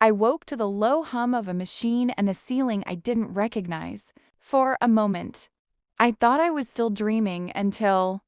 I woke to the low hum of a machine and a ceiling I didn't recognize. For a moment, I thought I was still dreaming until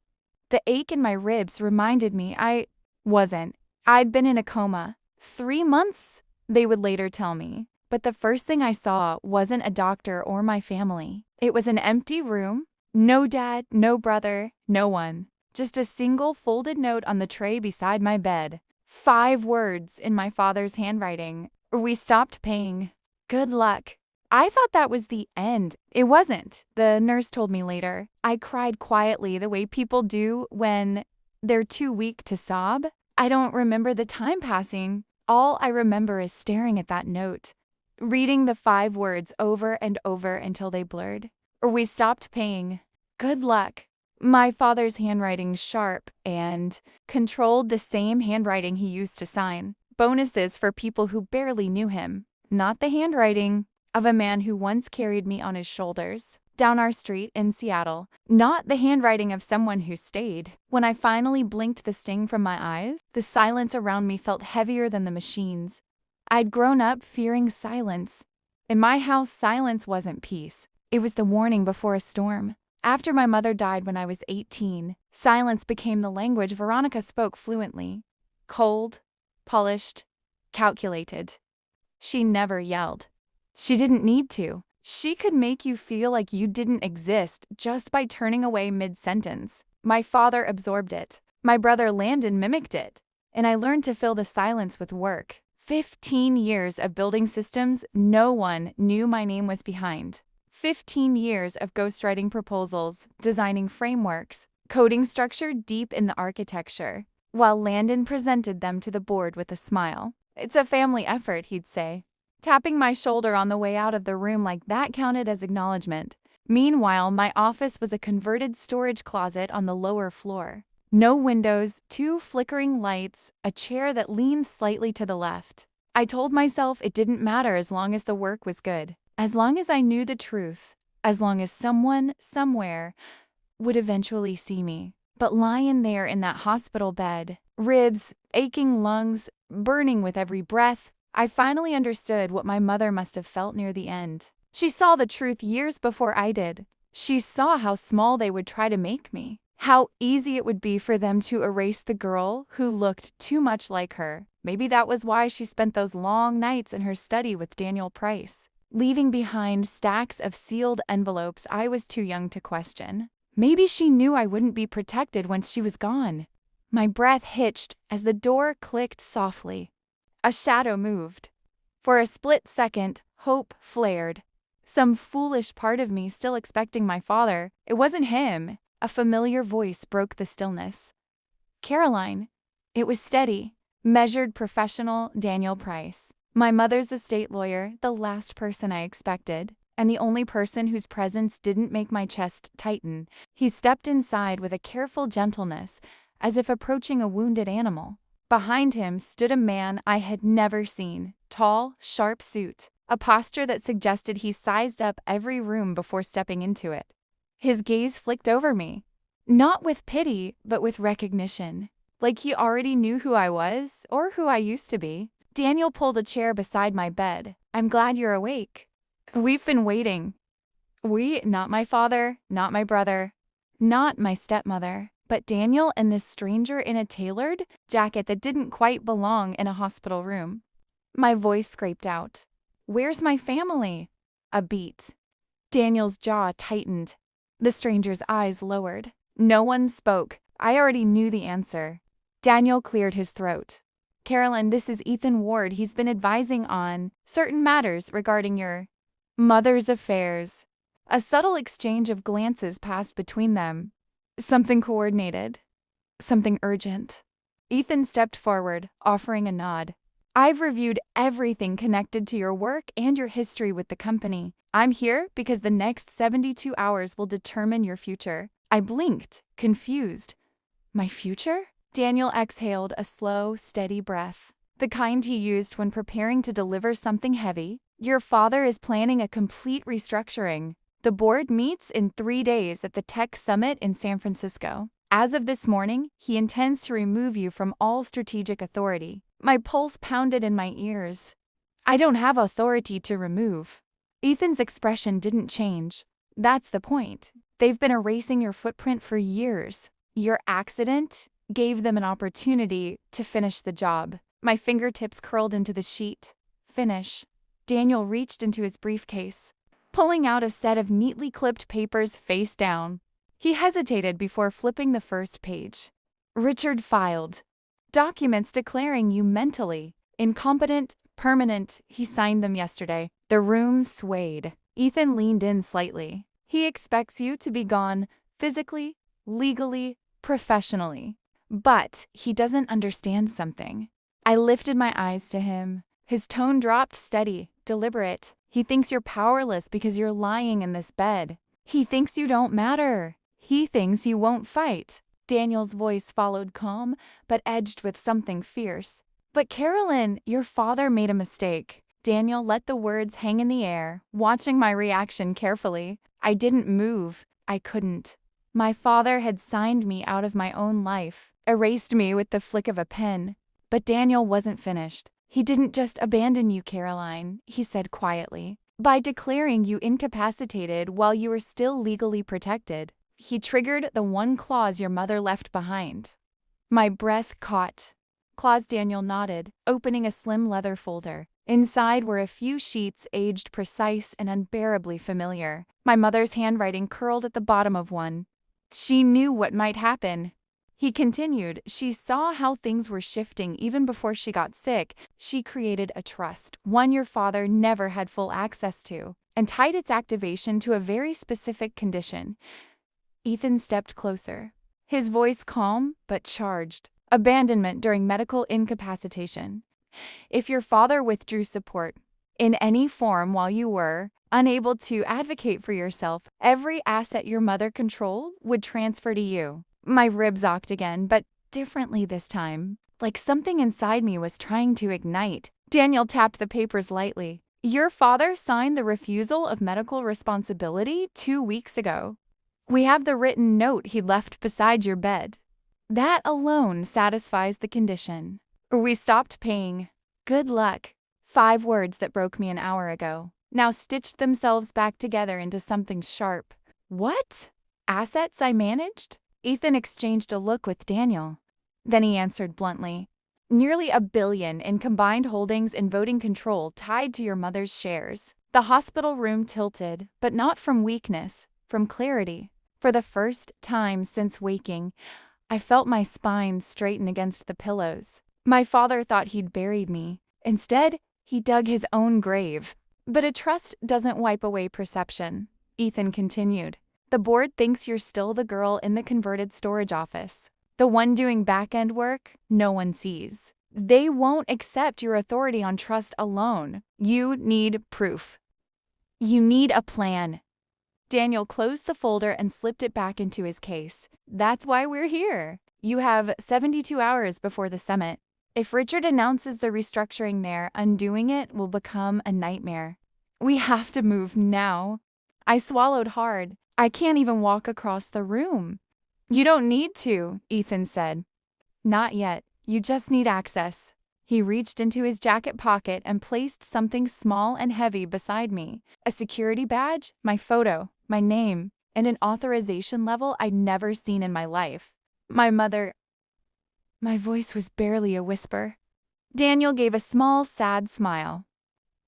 the ache in my ribs reminded me I wasn't. I'd been in a coma. 3 months, they would later tell me. But the first thing I saw wasn't a doctor or my family. It was an empty room. No dad, no brother, no one. Just a single folded note on the tray beside my bed. 5 words in my father's handwriting. We stopped paying. Good luck. I thought that was the end. It wasn't, the nurse told me later. I cried quietly the way people do when they're too weak to sob. I don't remember the time passing. All I remember is staring at that note, reading the 5 words over and over until they blurred. We stopped paying. Good luck. My father's handwriting, sharp and controlled, the same handwriting he used to sign bonuses for people who barely knew him. Not the handwriting of a man who once carried me on his shoulders down our street in Seattle. Not the handwriting of someone who stayed. When I finally blinked the sting from my eyes, the silence around me felt heavier than the machines. I'd grown up fearing silence. In my house, silence wasn't peace. It was the warning before a storm. After my mother died when I was 18, silence became the language Veronica spoke fluently. Cold, polished, calculated. She never yelled. She didn't need to. She could make you feel like you didn't exist just by turning away mid-sentence. My father absorbed it. My brother Landon mimicked it. And I learned to fill the silence with work. 15 years of building systems no one knew my name was behind. 15 years of ghostwriting proposals, designing frameworks, coding structure deep in the architecture, while Landon presented them to the board with a smile. It's a family effort, he'd say, tapping my shoulder on the way out of the room like that counted as acknowledgement. Meanwhile, my office was a converted storage closet on the lower floor. No windows, 2 flickering lights, a chair that leaned slightly to the left. I told myself it didn't matter as long as the work was good, as long as I knew the truth, as long as someone, somewhere, would eventually see me. But lying there in that hospital bed, ribs, aching lungs, burning with every breath, I finally understood what my mother must have felt near the end. She saw the truth years before I did. She saw how small they would try to make me. How easy it would be for them to erase the girl who looked too much like her. Maybe that was why she spent those long nights in her study with Daniel Price, leaving behind stacks of sealed envelopes I was too young to question. Maybe she knew I wouldn't be protected once she was gone. My breath hitched as the door clicked softly. A shadow moved. For a split second, hope flared. Some foolish part of me still expecting my father. It wasn't him. A familiar voice broke the stillness. Caroline. It was steady, measured, professional Daniel Price. My mother's estate lawyer, the last person I expected, and the only person whose presence didn't make my chest tighten. He stepped inside with a careful gentleness, as if approaching a wounded animal. Behind him stood a man I had never seen. Tall, sharp suit, a posture that suggested he sized up every room before stepping into it. His gaze flicked over me, not with pity, but with recognition, like he already knew who I was or who I used to be. Daniel pulled a chair beside my bed. I'm glad you're awake. We've been waiting. We, not my father, not my brother, not my stepmother, but Daniel and this stranger in a tailored jacket that didn't quite belong in a hospital room. My voice scraped out. Where's my family? A beat. Daniel's jaw tightened. The stranger's eyes lowered. No one spoke. I already knew the answer. Daniel cleared his throat. Carolyn, this is Ethan Ward. He's been advising on certain matters regarding your mother's affairs. A subtle exchange of glances passed between them. Something coordinated. Something urgent. Ethan stepped forward, offering a nod. I've reviewed everything connected to your work and your history with the company. I'm here because the next 72 hours will determine your future. I blinked, confused. My future? Daniel exhaled a slow, steady breath, the kind he used when preparing to deliver something heavy. Your father is planning a complete restructuring. The board meets in 3 days at the Tech Summit in San Francisco. As of this morning, he intends to remove you from all strategic authority. My pulse pounded in my ears. I don't have authority to remove. Ethan's expression didn't change. That's the point. They've been erasing your footprint for years. Your accident gave them an opportunity to finish the job. My fingertips curled into the sheet. Finish. Daniel reached into his briefcase, pulling out a set of neatly clipped papers face down. He hesitated before flipping the first page. Richard filed. Documents declaring you mentally incompetent, permanent. He signed them yesterday. The room swayed. Ethan leaned in slightly. He expects you to be gone physically, legally, professionally. But he doesn't understand something. I lifted my eyes to him. His tone dropped steady, deliberate. He thinks you're powerless because you're lying in this bed. He thinks you don't matter. He thinks you won't fight. Daniel's voice followed calm, but edged with something fierce. But Carolyn, your father made a mistake. Daniel let the words hang in the air, watching my reaction carefully. I didn't move. I couldn't. My father had signed me out of my own life, erased me with the flick of a pen. But Daniel wasn't finished. He didn't just abandon you, Caroline, he said quietly. By declaring you incapacitated while you were still legally protected, he triggered the one clause your mother left behind. My breath caught. Clause. Daniel nodded, opening a slim leather folder. Inside were a few sheets aged precise and unbearably familiar. My mother's handwriting curled at the bottom of one. She knew what might happen. He continued, she saw how things were shifting even before she got sick. She created a trust, one your father never had full access to, and tied its activation to a very specific condition. Ethan stepped closer, his voice calm but charged. Abandonment during medical incapacitation. If your father withdrew support in any form while you were unable to advocate for yourself, every asset your mother controlled would transfer to you. My ribs ocked again, but differently this time, like something inside me was trying to ignite. Daniel tapped the papers lightly. Your father signed the refusal of medical responsibility 2 weeks ago. We have the written note he left beside your bed. That alone satisfies the condition. We stopped paying. Good luck. 5 words that broke me an hour ago now stitched themselves back together into something sharp. What? Assets I managed? Ethan exchanged a look with Daniel. Then he answered bluntly. Nearly $1 billion in combined holdings and voting control tied to your mother's shares. The hospital room tilted, but not from weakness, from clarity. For the first time since waking, I felt my spine straighten against the pillows. My father thought he'd buried me. Instead, he dug his own grave. But a trust doesn't wipe away perception. Ethan continued. The board thinks you're still the girl in the converted storage office. The one doing back-end work no one sees. They won't accept your authority on trust alone. You need proof. You need a plan. Daniel closed the folder and slipped it back into his case. That's why we're here. You have 72 hours before the summit. If Richard announces the restructuring there, undoing it will become a nightmare. We have to move now. I swallowed hard. I can't even walk across the room. You don't need to, Ethan said. Not yet. You just need access. He reached into his jacket pocket and placed something small and heavy beside me. A security badge, my photo, my name, and an authorization level I'd never seen in my life. My voice was barely a whisper. Daniel gave a small, sad smile.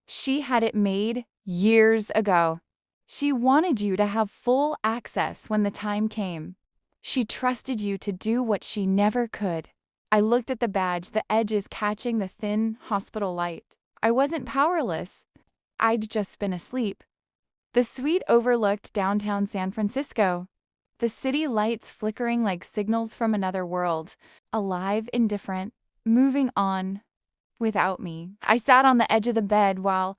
She had it made years ago. She wanted you to have full access when the time came. She trusted you to do what she never could. I looked at the badge, the edges catching the thin hospital light. I wasn't powerless. I'd just been asleep. The suite overlooked downtown San Francisco, the city lights flickering like signals from another world, alive, indifferent, moving on without me. I sat on the edge of the bed while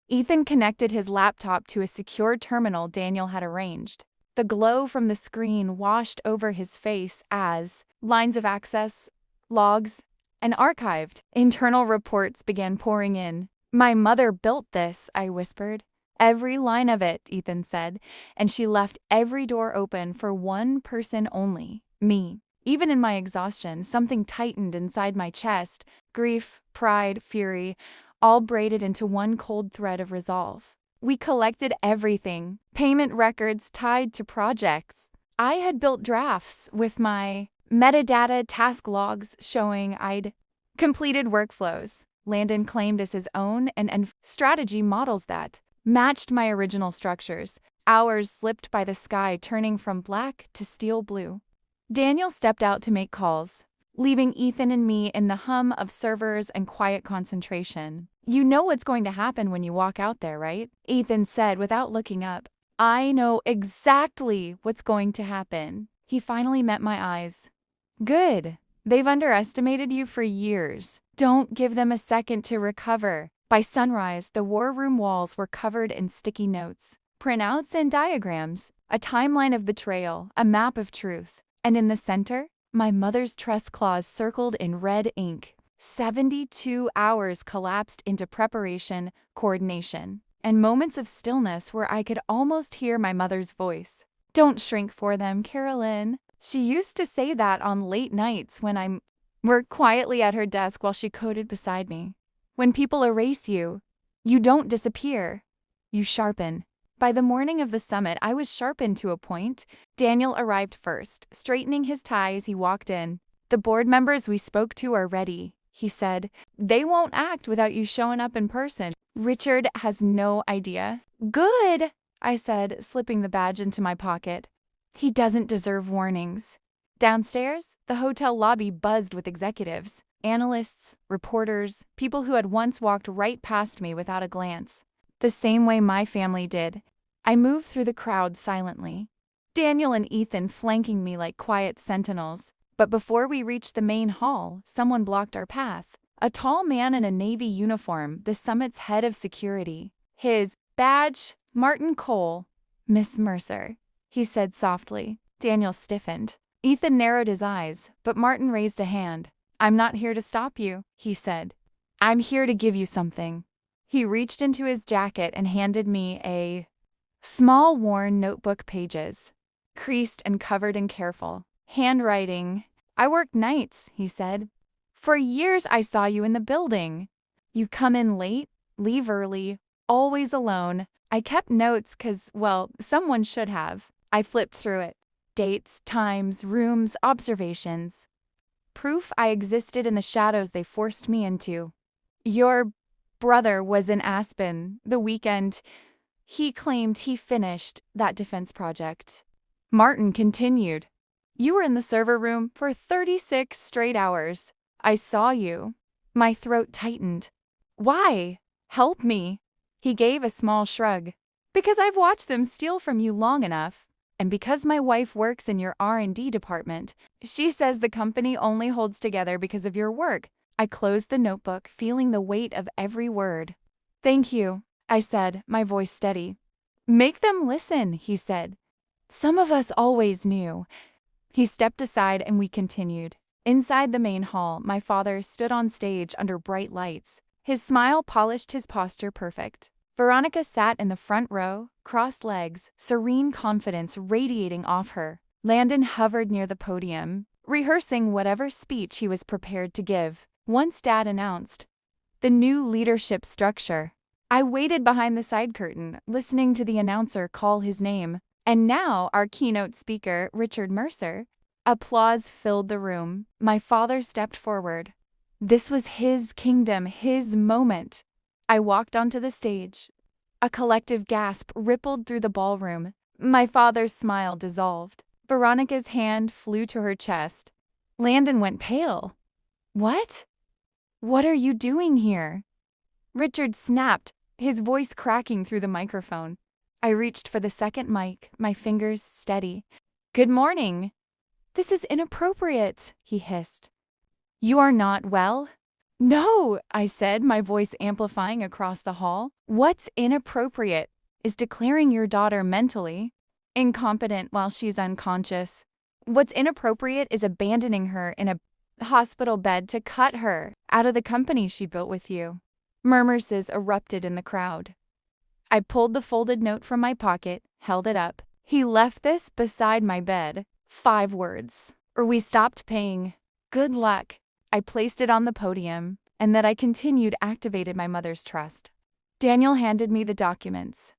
Ethan connected his laptop to a secure terminal Daniel had arranged. The glow from the screen washed over his face as lines of access, logs, and archived internal reports began pouring in. My mother built this, I whispered. Every line of it, Ethan said, and she left every door open for one person only, me. Even in my exhaustion, something tightened inside my chest. Grief, pride, fury, all braided into one cold thread of resolve. We collected everything, payment records tied to projects. I had built drafts with my metadata task logs showing I'd completed workflows Landon claimed as his own and strategy models that matched my original structures. Hours slipped by the sky turning from black to steel blue. Daniel stepped out to make calls, leaving Ethan and me in the hum of servers and quiet concentration. "You know what's going to happen when you walk out there, right?" Ethan said without looking up. "I know exactly what's going to happen." He finally met my eyes. "Good. They've underestimated you for years. Don't give them a second to recover." By sunrise, the war room walls were covered in sticky notes, printouts and diagrams, a timeline of betrayal, a map of truth. And in the center, my mother's trust clause circled in red ink. 72 hours collapsed into preparation, coordination, and moments of stillness where I could almost hear my mother's voice. "Don't shrink for them, Carolyn." She used to say that on late nights when I worked quietly at her desk while she coded beside me. "When people erase you, you don't disappear. You sharpen." By the morning of the summit, I was sharpened to a point. Daniel arrived first, straightening his tie as he walked in. "The board members we spoke to are ready," he said. "They won't act without you showing up in person. Richard has no idea." "Good," I said, slipping the badge into my pocket. "He doesn't deserve warnings." Downstairs, the hotel lobby buzzed with executives, analysts, reporters, people who had once walked right past me without a glance, the same way my family did. I moved through the crowd silently, Daniel and Ethan flanking me like quiet sentinels. But before we reached the main hall, someone blocked our path. A tall man in a Navy uniform, the summit's head of security. His badge, Martin Cole. "Miss Mercer," he said softly. Daniel stiffened. Ethan narrowed his eyes, but Martin raised a hand. "I'm not here to stop you," he said. "I'm here to give you something." He reached into his jacket and handed me a small worn notebook, pages creased and covered in careful handwriting. "I work nights," he said. "For years I saw you in the building. You'd come in late, leave early, always alone. I kept notes 'cause, well, someone should have." I flipped through it. Dates, times, rooms, observations. Proof I existed in the shadows they forced me into. "Your brother was in Aspen the weekend. He claimed he finished that defense project." Martin continued. "You were in the server room for 36 straight hours. I saw you." My throat tightened. "Why? Help me." He gave a small shrug. "Because I've watched them steal from you long enough. And because my wife works in your R&D department, she says the company only holds together because of your work." I closed the notebook, feeling the weight of every word. "Thank you," I said, my voice steady. "Make them listen," he said. "Some of us always knew." He stepped aside and we continued. Inside the main hall, my father stood on stage under bright lights. His smile polished his posture perfect. Veronica sat in the front row, crossed legs, serene confidence radiating off her. Landon hovered near the podium, rehearsing whatever speech he was prepared to give. Once Dad announced the new leadership structure, I waited behind the side curtain, listening to the announcer call his name. "And now our keynote speaker, Richard Mercer." Applause filled the room. My father stepped forward. This was his kingdom, his moment. I walked onto the stage. A collective gasp rippled through the ballroom. My father's smile dissolved. Veronica's hand flew to her chest. Landon went pale. "What? What are you doing here?" Richard snapped, his voice cracking through the microphone. I reached for the second mic, my fingers steady. "Good morning." "This is inappropriate," he hissed. "You are not well?" "No," I said, my voice amplifying across the hall. "What's inappropriate is declaring your daughter mentally incompetent while she's unconscious. What's inappropriate is abandoning her in a hospital bed to cut her out of the company she built with you." Murmurs erupted in the crowd. I pulled the folded note from my pocket, held it up. "He left this beside my bed. 5 words. Or we stopped paying. Good luck." I placed it on the podium, and that I continued activated my mother's trust. Daniel handed me the documents.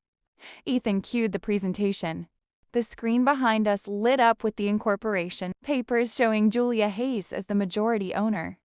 Ethan cued the presentation. The screen behind us lit up with the incorporation papers showing Julia Hayes as the majority owner.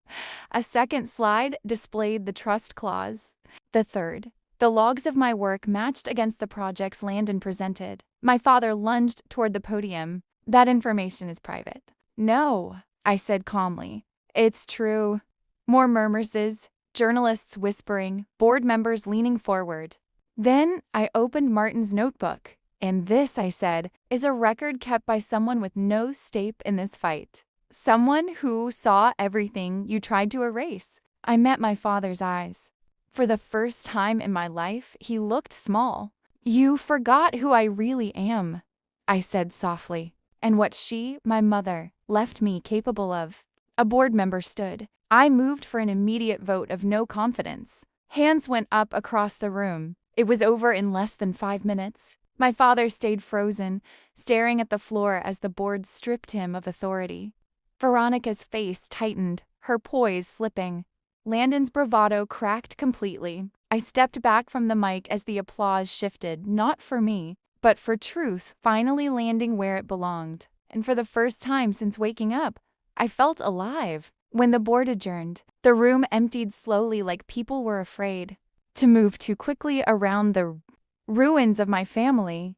A second slide displayed the trust clause. The third, the logs of my work matched against the projects Landon presented. My father lunged toward the podium. That information is private. No, I said calmly. It's true. More murmurs, journalists whispering, board members leaning forward. Then I opened Martin's notebook. And this, I said, is a record kept by someone with no stake in this fight. Someone who saw everything you tried to erase. I met my father's eyes. For the first time in my life, he looked small. You forgot who I really am, I said softly, and what she, my mother, left me capable of. A board member stood. I moved for an immediate vote of no confidence. Hands went up across the room. It was over in less than 5 minutes. My father stayed frozen, staring at the floor as the board stripped him of authority. Veronica's face tightened, her poise slipping. Landon's bravado cracked completely. I stepped back from the mic as the applause shifted, not for me, but for truth finally landing where it belonged. And for the first time since waking up, I felt alive. When the board adjourned, the room emptied slowly like people were afraid to move too quickly around the ruins of my family.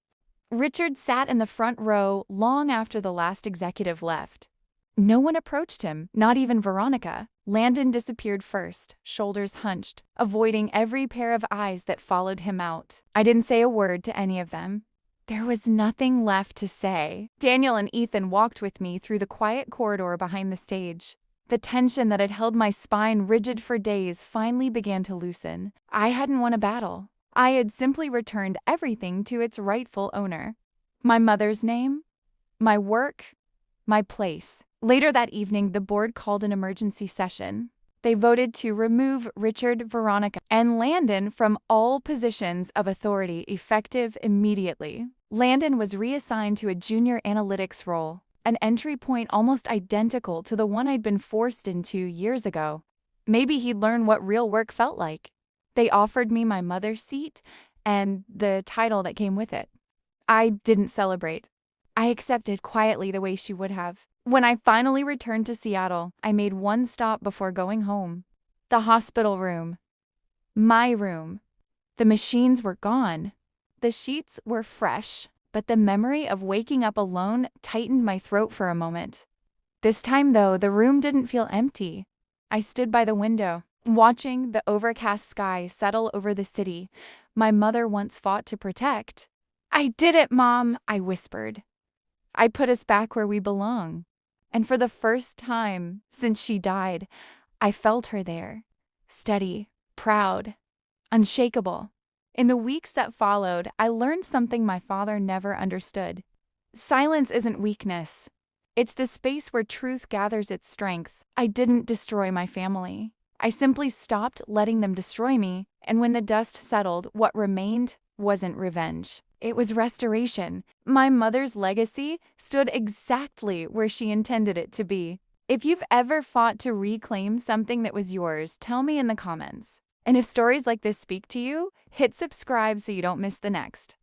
Richard sat in the front row long after the last executive left. No one approached him, not even Veronica. Landon disappeared first, shoulders hunched, avoiding every pair of eyes that followed him out. I didn't say a word to any of them. There was nothing left to say. Daniel and Ethan walked with me through the quiet corridor behind the stage. The tension that had held my spine rigid for days finally began to loosen. I hadn't won a battle. I had simply returned everything to its rightful owner. My mother's name, my work, my place. Later that evening, the board called an emergency session. They voted to remove Richard, Veronica, and Landon from all positions of authority effective immediately. Landon was reassigned to a junior analytics role, an entry point almost identical to the one I'd been forced into years ago. Maybe he'd learn what real work felt like. They offered me my mother's seat and the title that came with it. I didn't celebrate. I accepted quietly the way she would have. When I finally returned to Seattle, I made one stop before going home. The hospital room. My room. The machines were gone. The sheets were fresh, but the memory of waking up alone tightened my throat for a moment. This time, though, the room didn't feel empty. I stood by the window, watching the overcast sky settle over the city my mother once fought to protect. "I did it, Mom," I whispered. "I put us back where we belong." And for the first time since she died, I felt her there, steady, proud, unshakable. In the weeks that followed, I learned something my father never understood. Silence isn't weakness. It's the space where truth gathers its strength. I didn't destroy my family. I simply stopped letting them destroy me, and when the dust settled, what remained wasn't revenge. It was restoration. My mother's legacy stood exactly where she intended it to be. If you've ever fought to reclaim something that was yours, tell me in the comments. And if stories like this speak to you, hit subscribe so you don't miss the next.